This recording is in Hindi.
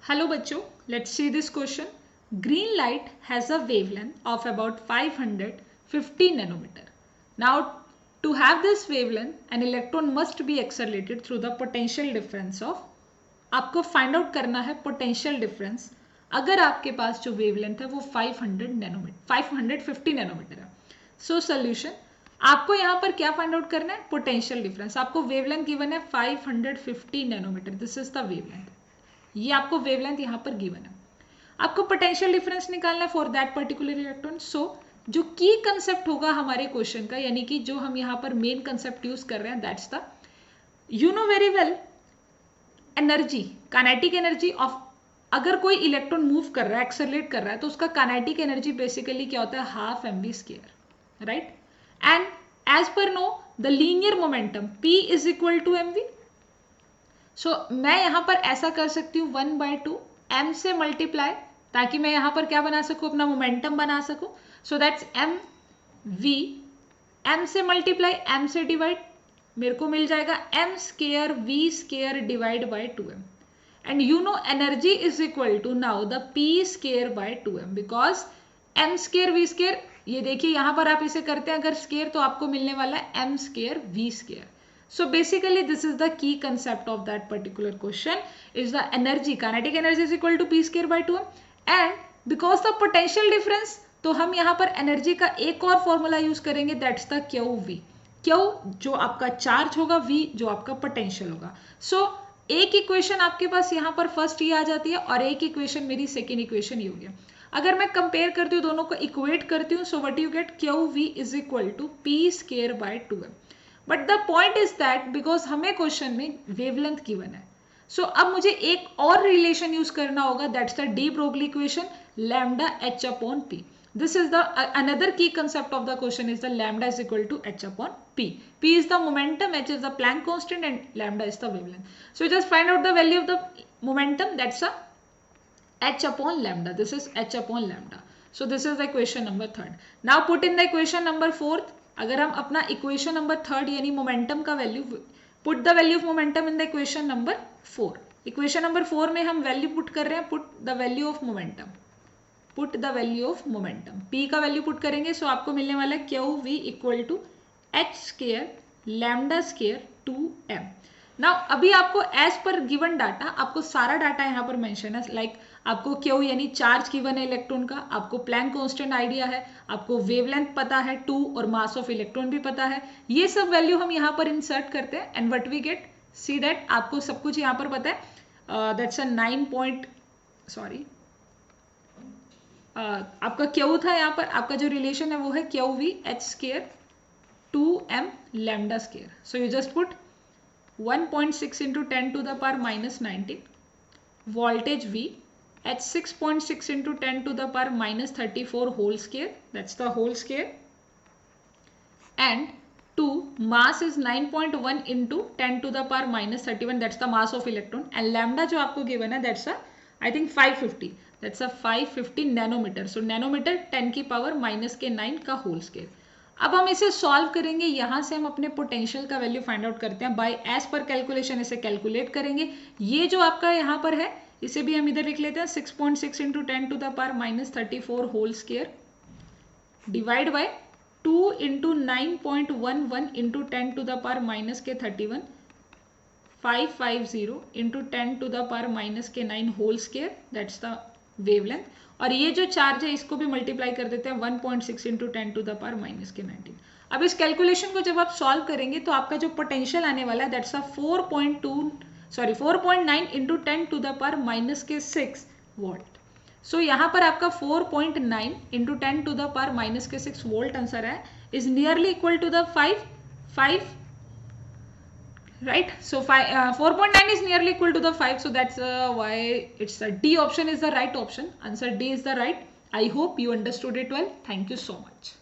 Hello बच्चों, let's see this question. Green light has a wavelength of about 550 nanometer. Now, to have this wavelength, an electron must be accelerated through the potential difference of. आपको फाइंड आउट करना है पोटेंशियल डिफरेंस अगर आपके पास जो वेवलेंथ है वो 550 नैनोमीटर है. सो सोल्यूशन आपको यहाँ पर क्या फाइंड आउट करना है? Potential difference. आपको वेवलेंथ गिवन है 550 nanometre. This is the wavelength. ये आपको वेवलेंथ यहाँ पर गिवन है. आपको पोटेंशियल डिफरेंस निकालना है फॉर दैट पर्टिकुलर इलेक्ट्रॉन. सो जो की कंसेप्ट होगा हमारे क्वेश्चन का, यानी कि जो हम यहाँ पर मेन कंसेप्ट यूज कर रहे हैं, that's the you know very well energy, kinetic energy of. अगर कोई इलेक्ट्रॉन मूव कर रहा है, एक्सेलरेट कर रहा है, तो उसका काइनेटिक एनर्जी बेसिकली क्या होता है? Half mv square, right. And as पर know the linear momentum p is equal to mv. So मैं यहां पर ऐसा कर सकती हूँ 1/2 m से मल्टीप्लाई, ताकि मैं यहां पर क्या बना सकूं? अपना मोमेंटम बना सकूं. So that's m v, m से मल्टीप्लाई m से डिवाइड, मेरे को मिल जाएगा m square v square divide by 2m. And you know energy is equal to now the p square by 2m, because m square v square, ये देखिए यहां पर आप इसे करते हैं अगर स्क्वायर, तो आपको मिलने वाला है m square v square. So basically this is the key concept of that particular question is the energy, kinetic energy is equal to p square by 2m. And because the potential difference, तो हम यहाँ पर एनर्जी का एक और फॉर्मूला यूज करेंगे, that's the Q V. Q जो आपका चार्ज होगा, वी जो आपका पोटेंशियल होगा. सो एक इक्वेशन आपके पास यहाँ पर फर्स्ट ये आ जाती है और एक इक्वेशन मेरी सेकेंड इक्वेशन ये हो गया. अगर मैं कंपेयर करती हूँ, दोनों को इक्वेट करती हूँ, so what you get? Q V is equal to P square by 2m. But the point is that because हमें क्वेश्चन में वेवलेंथ गिवन है, सो अब मुझे एक और रिलेशन यूज करना होगा, that's the de Broglie equation, lambda H upon P. This is the another key concept of the question is the lambda is equal to H upon P. P is the momentum, H is the Planck constant and lambda is the wavelength. So just find out the value of the momentum, that's a h upon lambda. This is h upon lambda. So this is the equation number 3rd. Now put in the equation number 4th. अगर हम अपना इक्वेशन नंबर 3rd यानी मोमेंटम का value, put the value of momentum in the equation number 4. Equation number 4 में हम वैल्यू पुट कर रहे हैं, put the value of momentum, put the value of momentum. p का वैल्यू पुट करेंगे, सो आपको मिलने वाला है Q V equal to H square lambda square 2m. Now अभी आपको एज पर गिवन डाटा, आपको सारा डाटा यहाँ पर मेंशन है, लाइक आपको क्यू यानी चार्ज गिवन है इलेक्ट्रॉन का, आपको प्लैंक कांस्टेंट आइडिया है, आपको वेवलेंथ पता है 2 और मास ऑफ इलेक्ट्रॉन भी पता है. ये सब वैल्यू हम यहाँ पर इंसर्ट करते हैं and what we get, see that आपको सब कुछ यहाँ पर पता है. दैट्स अ 9 पॉइंट, सॉरी आपका क्यू था यहाँ पर, आपका जो रिलेशन है वो है Q V H square 2m lambda square. So you just put 1.6 into 10 to the power minus 19, voltage V at 6.6 into 10 to the power minus 34 whole square, that's the whole square, and 2 mass is 9.1 into 10 to the power minus 31, that's the mass of electron, and lambda जो आपको given है that's a I think 550, that's a 550 nanometer. So nanometer 10 की power minus के 9 का whole square. अब हम इसे सॉल्व करेंगे, यहाँ से हम अपने पोटेंशियल का वैल्यू फाइंड आउट करते हैं बाय एज पर कैलकुलेशन, इसे कैलकुलेट करेंगे. ये जो आपका यहाँ पर है इसे भी हम इधर लिख लेते हैं 6.6 into 10 to the power minus 34 whole square divide by 2 into 9.11 into 10 to the power minus के 31 550 into 10 to the power minus के 9 whole square, that's the wavelength. और ये जो चार्ज है इसको भी मल्टीप्लाई कर देते हैं 1.6 into 10 to the power minus के 19. अब इस कैलकुलेशन को जब आप सॉल्व करेंगे तो आपका जो पोटेंशियल आने वाला है that's a 4.9 into 10 to the power minus के 6 वोल्ट. सो यहाँ पर आपका 4.9 into 10 to the power minus के 6 वोल्ट आंसर है, is nearly equal to the 5 right. So 4.9 is nearly equal to the 5, so that's why it's D option is the right option. Answer D is the right. I hope you understood it well. Thank you so much.